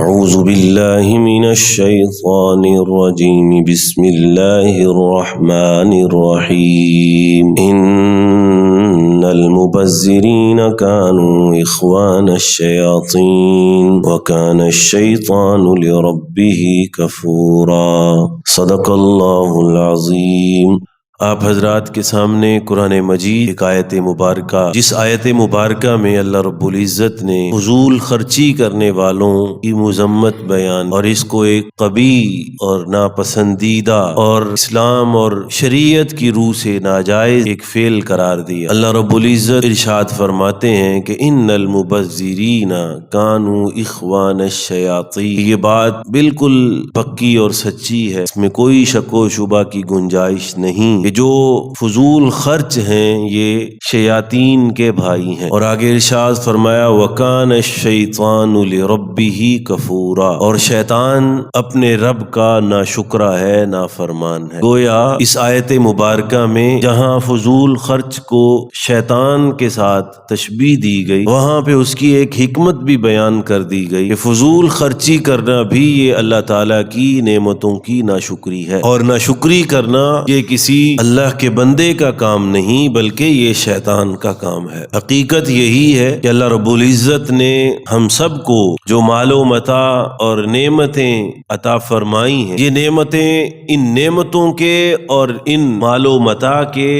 اعوذ باللہ من الشیطان الرجیم بسم اللہ الرحمن الرحیم ان المبذرین كانوا اخوان الشیاطین وكان الشیطان لربه کفورا۔ صدق اللہ العظیم۔ آپ حضرات کے سامنے قرآن مجید ایک آیت مبارکہ، جس آیت مبارکہ میں اللہ رب العزت نے فضول خرچی کرنے والوں کی مذمت بیان اور اس کو ایک قبیح اور ناپسندیدہ اور اسلام اور شریعت کی روح سے ناجائز ایک فعل قرار دیا۔ اللہ رب العزت ارشاد فرماتے ہیں کہ ان المبذرین کانوا اخوان الشیاطین۔ یہ بات بالکل پکی اور سچی ہے، اس میں کوئی شک و شبہ کی گنجائش نہیں۔ جو فضول خرچ ہیں یہ شیاطین کے بھائی ہیں، اور آگے ارشاد فرمایا وَكَانَ الشَّيْطَانُ لِرَبِّهِ كَفُورًا، اور شیطان اپنے رب کا ناشکرا ہے، نافرمان ہے۔ گویا اس آیت مبارکہ میں جہاں فضول خرچ کو شیطان کے ساتھ تشبیہ دی گئی، وہاں پہ اس کی ایک حکمت بھی بیان کر دی گئی کہ فضول خرچی کرنا بھی یہ اللہ تعالیٰ کی نعمتوں کی ناشکری ہے، اور ناشکری کرنا یہ کسی اللہ کے بندے کا کام نہیں بلکہ یہ شیطان کا کام ہے۔ حقیقت یہی ہے کہ اللہ رب العزت نے ہم سب کو جو مال و متاع اور نعمتیں عطا فرمائی ہیں، یہ نعمتیں، ان نعمتوں کے اور ان مال و متاع کے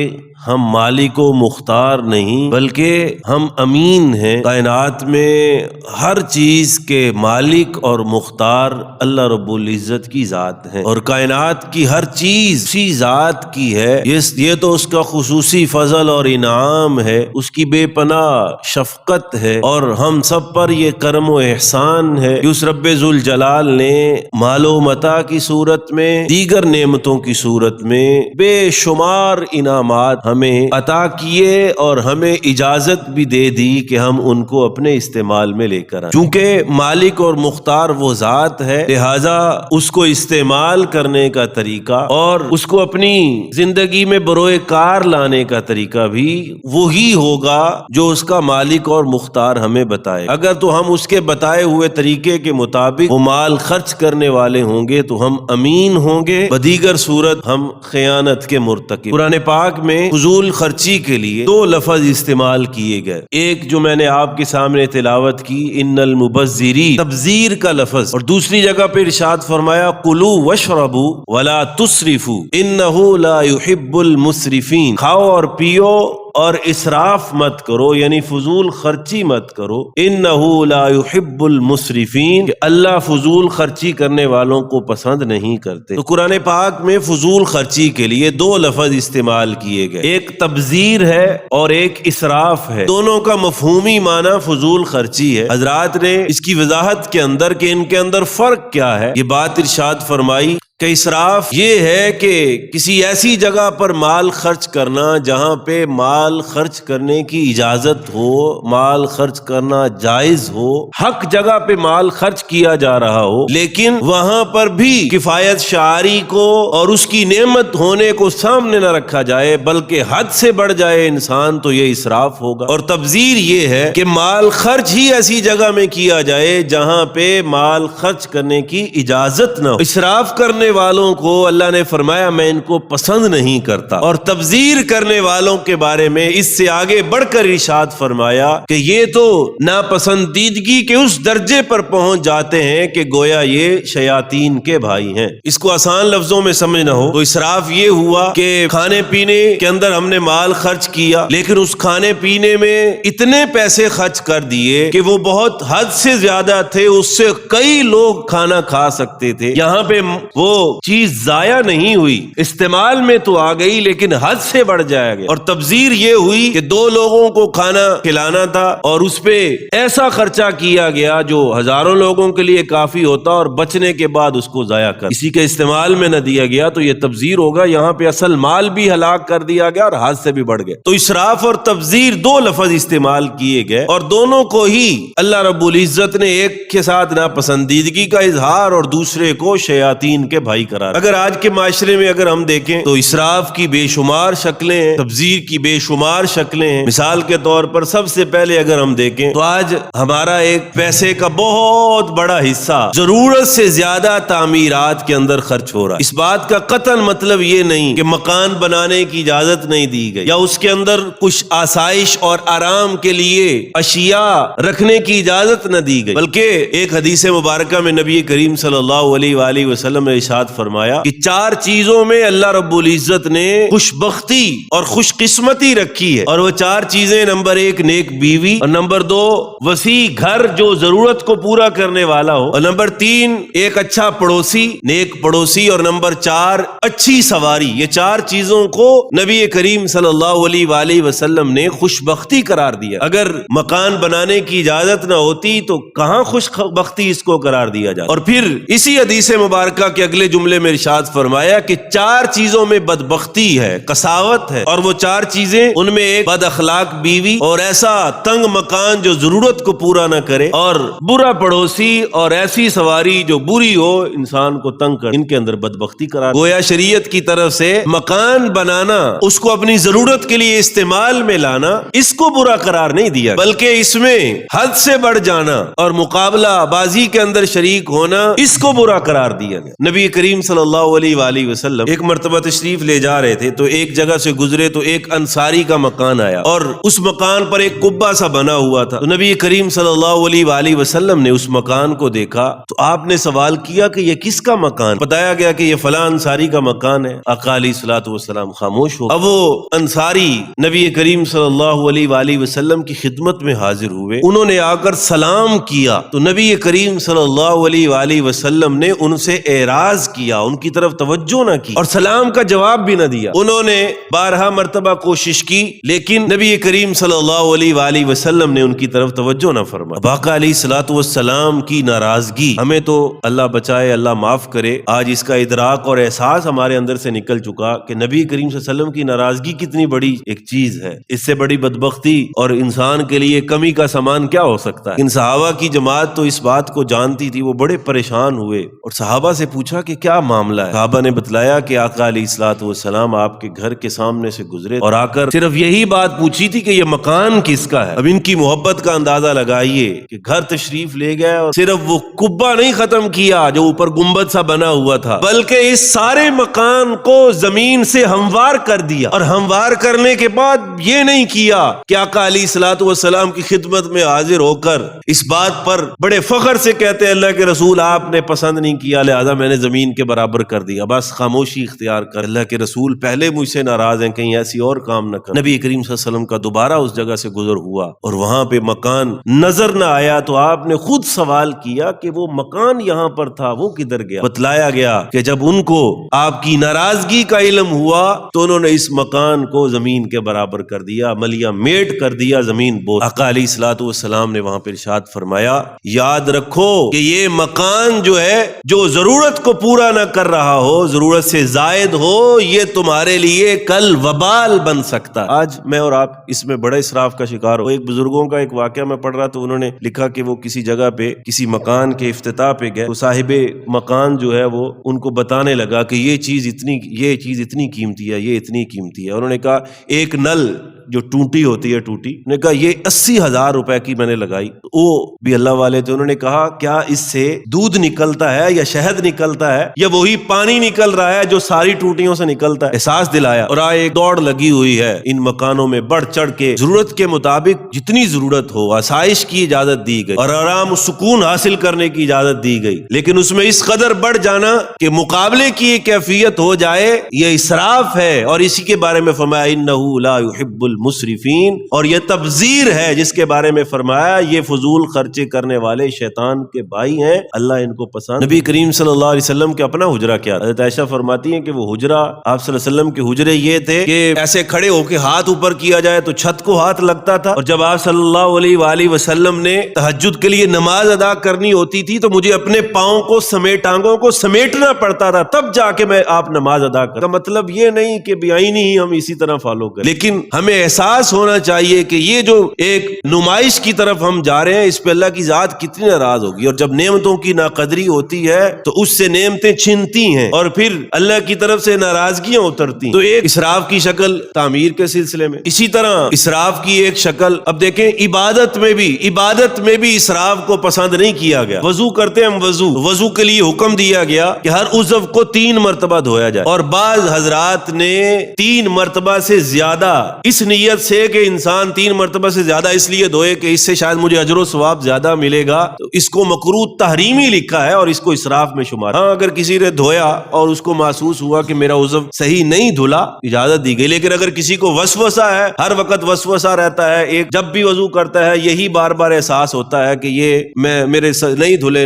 ہم مالک و مختار نہیں بلکہ ہم امین ہیں۔ کائنات میں ہر چیز کے مالک اور مختار اللہ رب العزت کی ذات ہے، اور کائنات کی ہر چیز اسی ذات کی ہے۔ یہ تو اس کا خصوصی فضل اور انعام ہے، اس کی بے پناہ شفقت ہے، اور ہم سب پر یہ کرم و احسان ہے کہ اس رب ذوالجلال نے مال و متاع کی صورت میں، دیگر نعمتوں کی صورت میں بے شمار انعامات ہمیں عطا کیے، اور ہمیں اجازت بھی دے دی کہ ہم ان کو اپنے استعمال میں لے کر آئیں۔ چونکہ مالک اور مختار وہ ذات ہے، لہذا اس کو استعمال کرنے کا طریقہ اور اس کو اپنی زندگی میں بروئے کار لانے کا طریقہ بھی وہی ہوگا جو اس کا مالک اور مختار ہمیں بتائے۔ اگر تو ہم اس کے بتائے ہوئے طریقے کے مطابق وہ مال خرچ کرنے والے ہوں گے تو ہم امین ہوں گے، بدیگر صورت ہم خیانت کے مرتکب۔ قرآن پاک میں فضول خرچی کے لیے دو لفظ استعمال کیے گئے، ایک جو میں نے آپ کے سامنے تلاوت کی ان المبذرین، تبذیر کا لفظ، اور دوسری جگہ پہ ارشاد فرمایا کلوا واشربوا ولا تسرفوا انہ لا يحب المسرفین، کھاؤ اور پیو اور اسراف مت کرو، یعنی فضول خرچی مت کرو، انہ لا يحب المسرفین، کہ اللہ فضول خرچی کرنے والوں کو پسند نہیں کرتے۔ تو قرآن پاک میں فضول خرچی کے لیے دو لفظ استعمال کیے گئے، ایک تبذیر ہے اور ایک اسراف ہے، دونوں کا مفہومی معنی فضول خرچی ہے۔ حضرات نے اس کی وضاحت کے اندر کہ ان کے اندر فرق کیا ہے یہ بات ارشاد فرمائی کہ اسراف یہ ہے کہ کسی ایسی جگہ پر مال خرچ کرنا جہاں پہ مال خرچ کرنے کی اجازت ہو، مال خرچ کرنا جائز ہو، حق جگہ پہ مال خرچ کیا جا رہا ہو، لیکن وہاں پر بھی کفایت شعاری کو اور اس کی نعمت ہونے کو سامنے نہ رکھا جائے بلکہ حد سے بڑھ جائے انسان، تو یہ اسراف ہوگا۔ اور تبذیر یہ ہے کہ مال خرچ ہی ایسی جگہ میں کیا جائے جہاں پہ مال خرچ کرنے کی اجازت نہ ہو۔ اسراف کرنے والوں کو اللہ نے فرمایا میں ان کو پسند نہیں کرتا، اور تبذیر کرنے والوں کے بارے میں اس سے آگے بڑھ کر ارشاد فرمایا کہ یہ تو ناپسندیدگی کے اس درجے پر پہنچ جاتے ہیں کہ گویا یہ شیاطین کے بھائی ہیں۔ اس کو آسان لفظوں میں سمجھنا ہو تو اسراف یہ ہوا کہ کھانے پینے کے اندر ہم نے مال خرچ کیا، لیکن اس کھانے پینے میں اتنے پیسے خرچ کر دیے کہ وہ بہت حد سے زیادہ تھے، اس سے کئی لوگ کھانا کھا سکتے تھے۔ یہاں پہ وہ چیز ضائع نہیں ہوئی، استعمال میں تو آ گئی لیکن حد سے بڑھ جایا گیا۔ اور تبذیر یہ ہوئی کہ دو لوگوں کو کھانا کھلانا تھا اور اس پہ ایسا خرچہ کیا گیا جو ہزاروں لوگوں کے لیے کافی ہوتا اور بچنے کے بعد اس کو ضائع کر کسی کے استعمال میں نہ دیا گیا، تو یہ تبذیر ہوگا۔ یہاں پہ اصل مال بھی ہلاک کر دیا گیا اور حد سے بھی بڑھ گئے۔ تو اسراف اور تبذیر دو لفظ استعمال کیے گئے، اور دونوں کو ہی اللہ رب العزت نے ایک کے ساتھ ناپسندیدگی کا اظہار اور دوسرے کو شیاطین کے بھائی قرار. اگر آج کے معاشرے میں اگر ہم دیکھیں تو اسراف کی بے شمار شکلیں ہیں، تبذیر کی بے شمار شکلیں ہیں. مثال کے طور پر سب سے پہلے اگر ہم دیکھیں تو آج ہمارا ایک پیسے کا بہت بڑا حصہ ضرورت سے زیادہ تعمیرات کے اندر خرچ ہو رہا ہے. اس بات کا قطعاً مطلب یہ نہیں کہ مکان بنانے کی اجازت نہیں دی گئی یا اس کے اندر کچھ آسائش اور آرام کے لیے اشیاء رکھنے کی اجازت نہ دی گئی، بلکہ ایک حدیث مبارکہ میں نبی کریم صلی اللہ علیہ وآلہ وسلم نے ارشاد فرمایا کہ 4 چیزوں میں اللہ رب العزت نے خوش بختی اور خوش قسمتی رکھی ہے، اور وہ 4 چیزیں نمبر 1 نیک بیوی، اور نمبر 2 وسیع گھر جو ضرورت کو پورا کرنے والا ہو، اور نمبر 3 ایک اچھا پڑوسی، نیک پڑوسی، اور نمبر 4 اچھی سواری. یہ 4 چیزوں کو نبی کریم صلی اللہ علیہ وآلہ وسلم نے خوش بختی قرار دیا. اگر مکان بنانے کی اجازت نہ ہوتی تو کہاں خوش بختی اس کو قرار دیا جاتا. اور پھر اسی حدیث مبارکہ کے اگلے جملے میں ارشاد فرمایا کہ 4 چیزوں میں بدبختی ہے، قساوت ہے، اور وہ 4 چیزیں ان میں ایک بد اخلاق بیوی، اور ایسا تنگ مکان جو ضرورت کو پورا نہ کرے، اور برا پڑوسی، اور ایسی سواری جو بری ہو انسان کو تنگ کر. ان کے اندر بدبختی قرار. گویا شریعت کی طرف سے مکان بنانا، اس کو اپنی ضرورت کے لیے استعمال میں لانا، اس کو برا قرار نہیں دیا، بلکہ اس میں حد سے بڑھ جانا اور مقابلہ بازی کے اندر شریک ہونا، اس کو برا قرار دیا گیا. نبی کریم صلی اللہ علیہ وآلہ وسلم ایک مرتبہ تشریف لے جا رہے تھے تو ایک جگہ سے گزرے تو ایک انصاری کا مکان آیا، اور اس مکان پر ایک قبہ سا بنا ہوا تھا. تو نبی کریم صلی اللہ علیہ وآلہ وسلم نے اس مکان کو دیکھا تو آپ نے سوال کیا کہ یہ کس کا مکان؟ بتایا گیا کہ یہ فلاں انصاری کا مکان ہے. آقا علیہ الصلوۃ والسلام خاموش ہو. اب وہ انصاری نبی کریم صلی اللہ علیہ وآلہ وسلم کی خدمت میں حاضر ہوئے. انہوں نے آ کر سلام کیا تو نبی کریم صلی اللہ علیہ وآلہ وسلم نے ان سے اعراض کیا، ان کی طرف توجہ نہ کی اور سلام کا جواب بھی نہ دیا. انہوں نے 12 مرتبہ کوشش کی لیکن نبی کریم صلی اللہ علیہ وآلہ وسلم نے ان کی طرف توجہ نہ فرمائی. آقا علیہ الصلوۃ والسلام کی ناراضگی، ہمیں تو اللہ بچائے، اللہ معاف کرے، آج اس کا ادراک اور احساس ہمارے اندر سے نکل چکا کہ نبی کریم صلی اللہ علیہ وسلم کی ناراضگی کتنی بڑی ایک چیز ہے. اس سے بڑی بدبختی اور انسان کے لیے کمی کا سامان کیا ہو سکتا ہے. ان صحابہ کی جماعت تو اس بات کو جانتی تھی، وہ بڑے پریشان ہوئے اور صحابہ سے پوچھا کہ کیا معاملہ ہے. صحابہ نے بتلایا کہ آقا علیہ الصلوۃ والسلام آپ کے گھر کے سامنے سے گزرے اور آ کر صرف یہی بات پوچھی تھی کہ یہ مکان کس کا ہے. اب ان کی محبت کا اندازہ لگائیے کہ گھر تشریف لے گئے اور صرف وہ قبہ نہیں ختم کیا جو اوپر گنبد سا بنا ہوا تھا، بلکہ اس سارے مکان کو زمین سے ہموار کر دیا. اور ہموار کرنے کے بعد یہ نہیں کیا کہ آقا علیہ الصلوۃ والسلام کی خدمت میں حاضر ہو کر اس بات پر بڑے فخر سے کہتے ہیں اللہ کے رسول آپ نے پسند نہیں کیا لہذا میں نے زمین کے برابر کر دیا، بس خاموشی اختیار کر. اللہ کے رسول پہلے مجھ سے ناراض ہیں، کہیں ایسی اور کام نہ کر. نبی کریم صلی اللہ علیہ وسلم کا دوبارہ اس جگہ سے گزر ہوا اور وہاں پہ مکان نظر نہ آیا تو آپ نے خود سوال کیا کہ وہ مکان یہاں پر تھا وہ کدھر گیا. بتلایا گیا کہ جب ان کو آپ کی ناراضگی کا علم ہوا تو انہوں نے اس مکان کو زمین کے برابر کر دیا، ملیا میٹ کر دیا، زمین بوجھ. آقا علیہ الصلوۃ والسلام نے وہاں پر ارشاد فرمایا یاد رکھو کہ یہ مکان جو ہے جو ضرورت کو پورا نہ کر رہا ہو، ضرورت سے زائد ہو، یہ تمہارے لیے کل وبال بن سکتا. آج میں اور آپ اس میں بڑے اسراف کا شکار ہو. ایک بزرگوں کا ایک واقعہ میں پڑھ رہا تو انہوں نے لکھا کہ وہ کسی جگہ پہ کسی مکان کے افتتاح پہ گئے تو صاحب مکان جو ہے وہ ان کو بتانے لگا کہ یہ چیز اتنی قیمتی ہے، یہ اتنی قیمتی ہے. انہوں نے کہا ایک نل جو ٹوٹی ہوتی ہے ٹوٹی، انہوں نے کہا یہ 80,000 روپے کی میں نے لگائی. وہ بھی اللہ والے تھے. انہوں نے کہا کیا اس سے دودھ نکلتا ہے یا شہد نکلتا ہے یا وہی پانی نکل رہا ہے جو ساری ٹوٹیوں سے نکلتا ہے؟ احساس دلایا اور ایک دوڑ لگی ہوئی ہے ان مکانوں میں، بڑھ چڑھ کے ضرورت کے مطابق جتنی ضرورت ہو آسائش کی اجازت دی گئی اور آرام و سکون حاصل کرنے کی اجازت دی گئی، لیکن اس میں اس قدر بڑھ جانا کہ مقابلے کی ایک کیفیت ہو جائے یہ اسراف ہے. اور اسی کے بارے میں فرمایا انہ لا یحب المسرفین، اور یہ تبذیر ہے جس کے بارے میں فرمایا یہ فضول خرچے کرنے والے شیطان کے بھائی ہیں، اللہ ان کو پسند. نبی کریم صلی اللہ علیہ وسلم کے اپنا حجرہ کیا تھا. حضرت عائشہ فرماتی ہیں کہ وہ حجرہ آپ صلی اللہ علیہ وسلم کے حجرے یہ تھے کہ ایسے کھڑے ہو کے ہاتھ اوپر کیا جائے تو چھت کو ہاتھ لگتا تھا، اور جب آپ صلی اللہ علیہ وآلہ وسلم نے تہجد کے لیے نماز ادا کرنی ہوتی تھی تو مجھے اپنے پاؤں کو ٹانگوں کو سمیٹنا پڑتا تھا تب جا کے میں آپ نماز ادا کرتا. مطلب یہ نہیں کہ بیائی نہیں ہم اسی طرح فالو کریں، لیکن ہمیں یہ احساس ہونا چاہیے کہ یہ جو ایک نمائش کی طرف ہم جا رہے ہیں اس پہ اللہ کی ذات کتنی ناراض ہوگی، اور جب نعمتوں کی ناقدری ہوتی ہے تو اس سے نعمتیں چھنتی ہیں اور پھر اللہ کی طرف سے ناراضگیاں اترتی ہیں۔ تو ایک اسراف کی شکل تعمیر کے سلسلے میں، اسی طرح اسراف کی ایک شکل، اب دیکھیں عبادت میں بھی اسراف کو پسند نہیں کیا گیا۔ وضو کرتے ہیں ہم، وضو کے لیے حکم دیا گیا کہ ہر عضو کو 3 مرتبہ دھویا جائے، اور بعض حضرات نے 3 مرتبہ سے زیادہ اس نیت سے کہ انسان 3 مرتبہ سے زیادہ اس لیے دھوئے کہ اس سے شاید مجھے اجر و ثواب زیادہ ملے گا، تو اس کو مکروہ تحریمی لکھا ہے اور اس کو اسراف میں شمار۔ ہاں اگر کسی نے دھویا اور اس کو محسوس ہوا کہ میرا عضو صحیح نہیں دھلا، اجازت دی گئی، لیکن اگر کسی کو وسوسہ ہے، ہر وقت وسوسہ رہتا ہے، ایک جب بھی وضو کرتا ہے یہی بار بار احساس ہوتا ہے کہ یہ میرے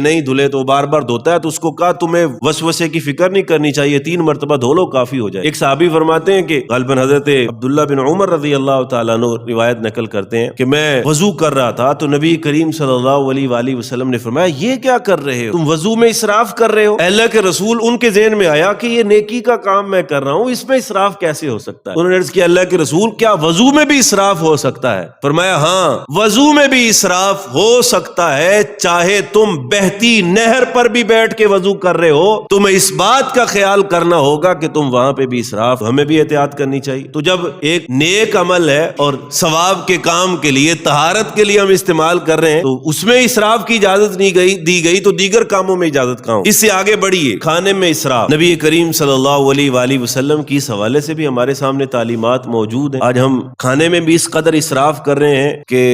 نہیں دھلے تو بار بار دھوتا ہے، تو اس کو کہا تمہیں وسوسے کی فکر نہیں کرنی چاہیے، 3 مرتبہ دھو لو کافی ہو جائے۔ ایک صحابی فرماتے ہیں کہ غالباً حضرت عبداللہ بن عمر رضی اللہ تعالیٰ عنہ روایت نقل کرتے ہیں کہ میں وضو کر رہا تھا تو نبی کریم صلی اللہ علیہ وآلہ وسلم نے فرمایا یہ کیا کر رہے ہو، تم وضو میں اسراف کر رہے ہو۔ اللہ کے رسول، ان کے ذہن میں آیا کہ یہ نیکی کا کام میں کر رہا ہوں، اس میں اسراف کیسے ہو سکتا ہے؟ انہوں نے عرض کیا اللہ کے رسول کیا وضو میں بھی اسراف ہو سکتا ہے؟ فرمایا ہاں وضو میں بھی اسراف ہو سکتا ہے، چاہے تم بہتی نہر پر بھی بیٹھ کے وضو کر رہے ہو، تمہیں اس بات کا خیال کرنا ہوگا کہ تم وہاں پہ بھی اسراف، ہمیں بھی احتیاط کرنی چاہیے۔ تو جب ایک نیک عمل ہے اور ثواب کے کام کے لیے، طہارت کے لیے ہم استعمال کر رہے ہیں تو اس میں اسراف کی اجازت نہیں دی گئی تو دیگر کاموں میں اجازت کہاں؟ اس سے آگے بڑھیے، کھانے میں اسراف، نبی کریم صلی اللہ علیہ وآلہ وسلم کی اس حوالے سے بھی ہمارے سامنے تعلیمات موجود ہیں۔ آج ہم کھانے میں بھی اس قدر اسراف کر رہے ہیں کہ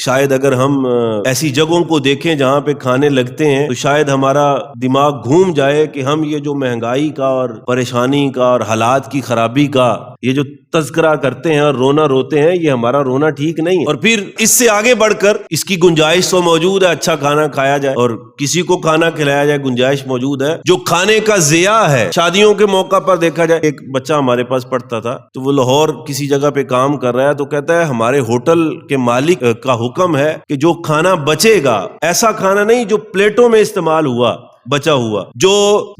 شاید اگر ہم ایسی جگہوں کو دیکھیں جہاں پہ کھانے لگتے ہیں تو شاید ہمارا دماغ گھوم جائے کہ ہم یہ جو مہنگائی کا اور پریشانی کا اور حالات کی خرابی کا یہ جو تذکرہ کرتے ہیں اور رونا روتے ہیں، یہ ہمارا رونا ٹھیک نہیں ہے۔ اور پھر اس سے آگے بڑھ کر اس کی گنجائش تو موجود ہے، اچھا کھانا کھایا جائے اور کسی کو کھانا کھلایا جائے، گنجائش موجود ہے۔ جو کھانے کا ضیاع ہے، شادیوں کے موقع پر دیکھا جائے، ایک بچہ ہمارے پاس پڑھتا تھا تو وہ لاہور کسی جگہ پہ کام کر رہا ہے تو کہتا ہے ہمارے ہوٹل کے مالک کا حکم ہے کہ جو کھانا بچے گا، ایسا کھانا نہیں جو پلیٹوں میں استعمال ہوا، بچا ہوا، جو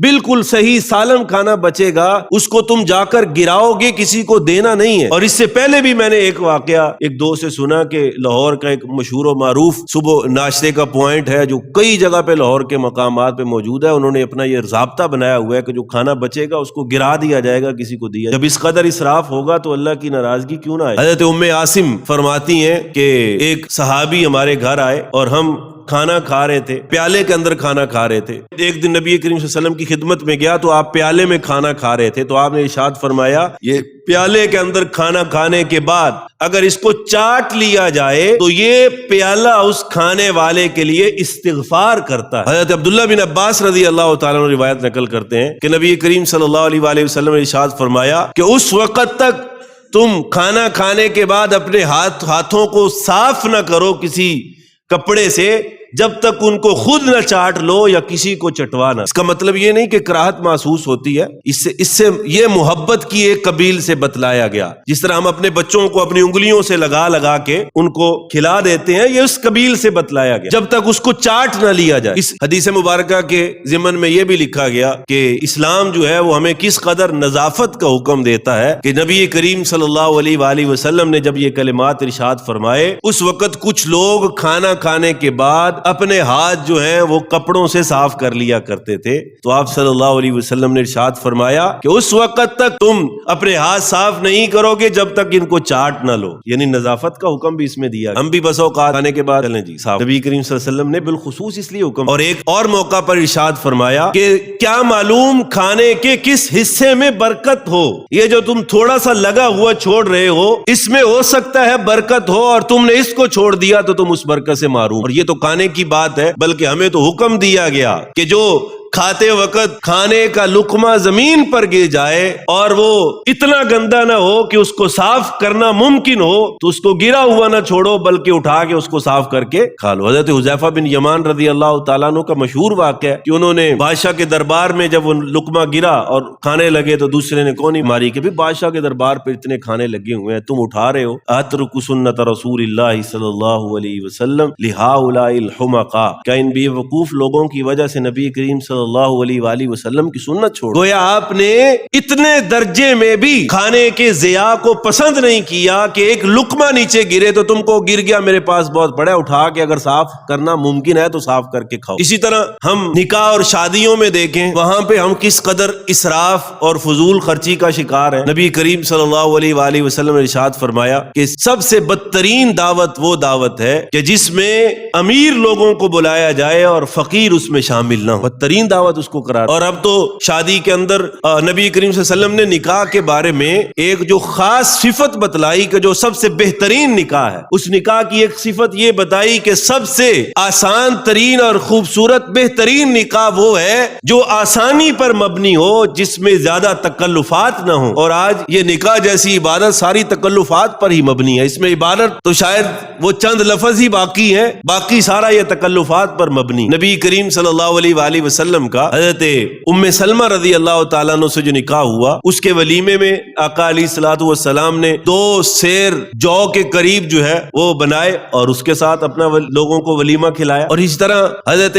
بالکل صحیح سالم کھانا بچے گا اس کو تم جا کر گراؤ گے، کسی کو دینا نہیں ہے۔ اور اس سے پہلے بھی میں نے ایک واقعہ ایک دوست سے سنا کہ لاہور کا ایک مشہور و معروف صبح ناشتے کا پوائنٹ ہے جو کئی جگہ پہ لاہور کے مقامات پہ موجود ہے، انہوں نے اپنا یہ ضابطہ بنایا ہوا ہے کہ جو کھانا بچے گا اس کو گرا دیا جائے گا، کسی کو دیا۔ جب اس قدر اسراف ہوگا تو اللہ کی ناراضگی کیوں نہ آئے؟ حضرت ام عاصم فرماتی ہیں کہ ایک صحابی ہمارے گھر آئے اور ہم کھانا کھا رہے تھے، پیالے کے اندر کھانا کھا رہے تھے۔ ایک دن نبی کریم صلی اللہ علیہ وسلم کی خدمت میں گیا تو آپ پیالے میں کھانا کھا رہے تھے تو آپ نے ارشاد فرمایا یہ پیالے کے اندر کھانا کھانے کے بعد اگر اس کو چاٹ لیا جائے تو یہ پیالہ اس کھانے والے کے لیے استغفار کرتا ہے۔ حضرت عبداللہ بن عباس رضی اللہ تعالیٰ عنہ روایت نقل کرتے ہیں کہ نبی کریم صلی اللہ علیہ وآلہ وسلم نے ارشاد فرمایا کہ اس وقت تک تم کھانا کھانے کے بعد اپنے ہاتھوں کو صاف نہ کرو کسی کپڑے سے جب تک ان کو خود نہ چاٹ لو یا کسی کو چٹوانا۔ اس کا مطلب یہ نہیں کہ کراہت محسوس ہوتی ہے، اس سے یہ محبت کی ایک قبیل سے بتلایا گیا، جس طرح ہم اپنے بچوں کو اپنی انگلیوں سے لگا کے ان کو کھلا دیتے ہیں، یہ اس قبیل سے بتلایا گیا جب تک اس کو چاٹ نہ لیا جائے۔ اس حدیث مبارکہ کے ضمن میں یہ بھی لکھا گیا کہ اسلام جو ہے وہ ہمیں کس قدر نظافت کا حکم دیتا ہے کہ نبی کریم صلی اللہ علیہ وآلہ وسلم نے جب یہ کلمات ارشاد فرمائے اس وقت کچھ لوگ کھانا کھانے کے بعد اپنے ہاتھ جو ہیں وہ کپڑوں سے صاف کر لیا کرتے تھے، تو آپ صلی اللہ علیہ وسلم نے ارشاد فرمایا کہ اس وقت تک تم اپنے ہاتھ صاف نہیں کرو گے جب تک ان کو چاٹ نہ لو، یعنی نظافت کا حکم بھی اس میں دیا۔ ہم بھی بس اوقات کھانے کے بعد چلیں جی صاف، نبی کریم صلی اللہ علیہ وسلم نے بالخصوص اس لیے حکم، اور ایک اور موقع پر ارشاد فرمایا کہ کیا معلوم کھانے کے کس حصے میں برکت ہو، یہ جو تم تھوڑا سا لگا ہوا چھوڑ رہے ہو اس میں ہو سکتا ہے برکت ہو اور تم نے اس کو چھوڑ دیا تو تم اس برکت سے محروم۔ اور یہ تو کھانے کی بات ہے، بلکہ ہمیں تو حکم دیا گیا کہ جو کھاتے وقت کھانے کا لقمہ زمین پر گر جائے اور وہ اتنا گندا نہ ہو کہ اس کو صاف کرنا ممکن ہو تو اس کو گرا ہوا نہ چھوڑو بلکہ اٹھا کے اس کو صاف کر کے کھا لو۔ حضرت حذیفہ بن یمان رضی اللہ تعالیٰ عنہ کا مشہور واقعہ ہے کہ انہوں نے بادشاہ کے دربار میں جب وہ لقمہ گرا اور کھانے لگے تو دوسرے نے کونی ماری کہ بھی بادشاہ کے دربار پہ اتنے کھانے لگے ہوئے ہیں تم اٹھا رہے ہو، اترک سنت رسول اللہ صلی اللہ علیہ وسلم لہؤلاء الحمقاء، کیا ان بے وقوف لوگوں کی وجہ سے نبی کریم صلی صلی اللہ علیہ وآلہ وسلم کی سنت چھوڑ. گویا آپ نے اتنے درجے میں بھی کھانے کے ضیاع کو پسند نہیں کیا کہ ایک لقمہ نیچے گرے تو تم کو گر گیا میرے پاس بہت بڑا, اٹھا کے اگر صاف کرنا ممکن ہے تو صاف کر کے کھاؤ. اسی طرح ہم نکاح اور شادیوں میں دیکھیں وہاں پہ ہم کس قدر اسراف اور فضول خرچی کا شکار ہیں. نبی کریم صلی اللہ علیہ وآلہ وسلم نے ارشاد فرمایا کہ سب سے بدترین دعوت وہ دعوت ہے کہ جس میں امیر لوگوں کو بلایا جائے اور فقیر اس میں شامل نہ ہو. بدترین دعوت اس کو قرار. اور اب تو شادی کے اندر نبی کریم صلی اللہ علیہ وسلم نے نکاح کے بارے میں ایک جو خاص صفت بتلائی کہ جو سب سے بہترین نکاح ہے, اس نکاح کی ایک صفت یہ بتائی کہ سب سے آسان ترین اور خوبصورت بہترین نکاح وہ ہے جو آسانی پر مبنی ہو, جس میں زیادہ تکلفات نہ ہوں. اور آج یہ نکاح جیسی عبادت ساری تکلفات پر ہی مبنی ہے. اس میں عبادت تو شاید وہ چند لفظ ہی باقی ہے, باقی سارا یہ تکلفات پر مبنی. نبی کریم صلی اللہ علیہ وآلہ وسلم کا حضرت ام سلمہ رضی اللہ تعالیٰ عنہ سے جو نکاح ہوا, اس کے ولیمے میں آقا علیہ الصلوۃ والسلام نے 2 سیر جو کے قریب جو ہے وہ بنائے اور اس کے ساتھ اپنا لوگوں کو ولیمہ کھلایا. اور اس طرح حضرت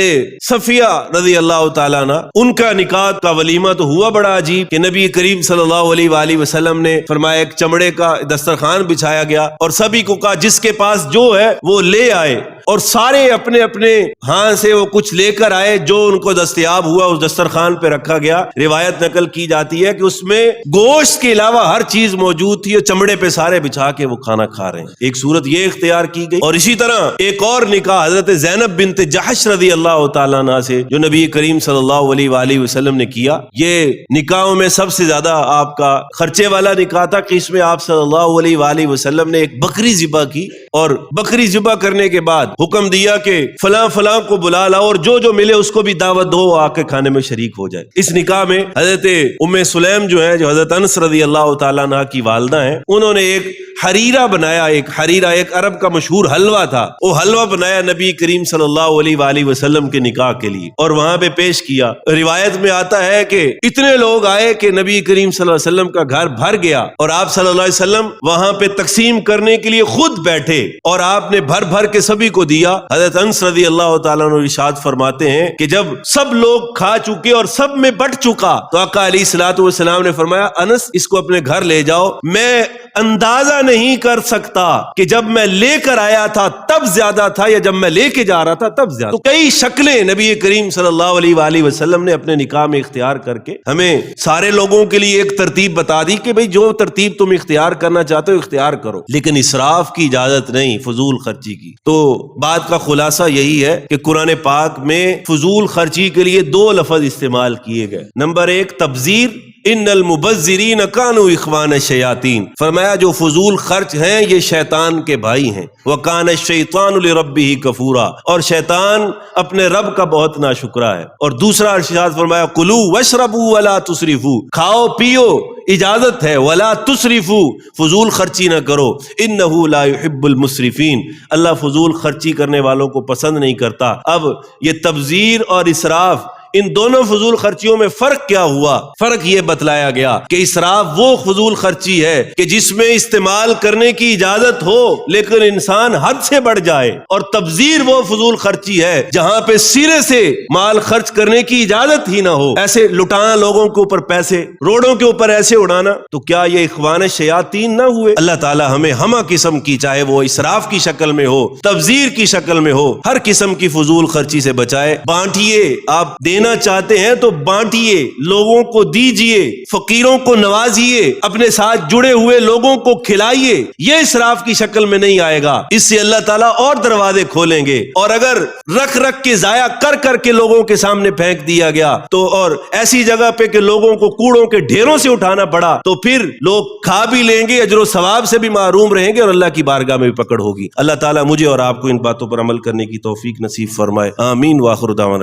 صفیہ رضی اللہ تعالیٰ عنہ, ان کا نکاح کا ولیمہ تو ہوا بڑا عجیب کہ نبی کریم صلی اللہ علیہ وآلہ وسلم نے فرمایا ایک چمڑے کا دسترخوان بچھایا گیا اور سبھی کو کہا جس کے پاس جو ہے وہ لے آئے, اور سارے اپنے اپنے ہاں سے وہ کچھ لے کر آئے جو ان کو دستیاب ہوا اس دسترخوان پہ رکھا گیا. روایت نقل کی جاتی ہے کہ اس میں گوشت کے علاوہ ہر چیز موجود تھی اور چمڑے پہ سارے بچھا کے وہ کھانا کھا رہے ہیں. ایک صورت یہ اختیار کی گئی. اور اسی طرح ایک اور نکاح حضرت زینب بنت جحش رضی اللہ تعالیٰ عنہ سے جو نبی کریم صلی اللہ علیہ وآلہ وسلم نے کیا. یہ نکاحوں میں سب سے زیادہ آپ کا خرچے والا نکاح تھا کہ اس میں آپ صلی اللہ علیہ وآلہ وسلم نے ایک بکری ذبح کی اور بکری ذبح کرنے کے بعد حکم دیا کہ فلاں فلاں کو بلا لاؤ اور جو ملے اس کو بھی دعوت دو, آ کے کھانے میں شریک ہو جائے. اس نکاح میں حضرت ام سلیم جو ہے, جو حضرت انس رضی اللہ تعالیٰ عنہ کی والدہ ہیں, انہوں نے ایک حریرہ بنایا. ایک حریرہ ایک عرب کا مشہور حلوہ تھا, وہ حلوہ بنایا نبی کریم صلی اللہ علیہ وآلہ وسلم کے نکاح کے لیے اور وہاں پہ پیش کیا. روایت میں آتا ہے کہ اتنے لوگ آئے کہ نبی کریم صلی اللہ علیہ وسلم کا گھر بھر گیا اور آپ صلی اللہ علیہ وسلم وہاں پہ تقسیم کرنے کے لیے خود بیٹھے اور آپ نے بھر بھر کے سبھی کو دیا. حضرت انس رضی اللہ تعالیٰ عنہ ارشاد فرماتے ہیں کہ جب سب لوگ کھا چکے اور سب میں بٹ چکا تو آقا علیہ الصلوۃ والسلام نے فرمایا انس اس کو اپنے گھر لے جاؤ, میں اندازہ نہیں کر سکتا کہ جب میں لے کر آیا تھا تب زیادہ تھا یا جب میں لے کے جا رہا تھا تب زیادہ. تو کئی شکلیں نبی کریم صلی اللہ علیہ وآلہ وسلم نے اپنے نکاح میں اختیار کر کے ہمیں سارے لوگوں کے لیے ایک ترتیب بتا دی کہ بھئی جو ترتیب تم اختیار کرنا چاہتے ہو اختیار کرو, لیکن اسراف کی اجازت نہیں, فضول خرچی کی. تو بات کا خلاصہ یہی ہے کہ قرآن پاک میں فضول خرچی کے لیے 2 لفظ استعمال کیے گئے. نمبر 1 تبذیر, ان المبذرین کانوا اخوان الشیاطین, فرمایا جو فضول خرچ ہیں یہ شیطان کے بھائی ہیں. وکان الشیطان لربہ کفورا, اور شیطان اپنے رب کا بہت ناشکرا ہے. اور دوسرا ارشاد فرمایا کلوا واشربوا ولا تسرفوا, کھاؤ پیو اجازت ہے, ولا تسرفوا فضول خرچی نہ کرو, انہ لا يحب المسرفین, اللہ فضول خرچی کرنے والوں کو پسند نہیں کرتا. اب یہ تبذیر اور اسراف ان دونوں فضول خرچیوں میں فرق کیا ہوا؟ فرق یہ بتلایا گیا کہ اسراف وہ فضول خرچی ہے کہ جس میں استعمال کرنے کی اجازت ہو لیکن انسان حد سے بڑھ جائے, اور تبذیر وہ فضول خرچی ہے جہاں پہ سرے سے مال خرچ کرنے کی اجازت ہی نہ ہو. ایسے لٹانا لوگوں کے اوپر پیسے, روڈوں کے اوپر ایسے اڑانا, تو کیا یہ اخوان شیاطین نہ ہوئے؟ اللہ تعالی ہمیں ہمہ قسم کی, چاہے وہ اسراف کی شکل میں ہو, تبذیر کی شکل میں ہو, ہر قسم کی فضول خرچی سے بچائے. بانٹیے, آپ دینا چاہتے ہیں تو بانٹیے, لوگوں کو دیجیے, فقیروں کو نوازیے, اپنے ساتھ جڑے ہوئے لوگوں کو کھلائیے. یہ اسراف کی شکل میں نہیں آئے گا, اس سے اللہ تعالیٰ اور دروازے کھولیں گے. اور اگر رکھ رکھ کے ضائع کر کر کے لوگوں کے سامنے پھینک دیا گیا تو, اور ایسی جگہ پہ کہ لوگوں کو کوڑوں کے ڈھیروں سے اٹھانا پڑا, تو پھر لوگ کھا بھی لیں گے, اجر و ثواب سے بھی محروم رہیں گے اور اللہ کی بارگاہ میں بھی پکڑ ہوگی. اللہ تعالیٰ مجھے اور آپ کو ان باتوں پر عمل کرنے کی توفیق نصیب فرمائے. آمین. واخر دعوانا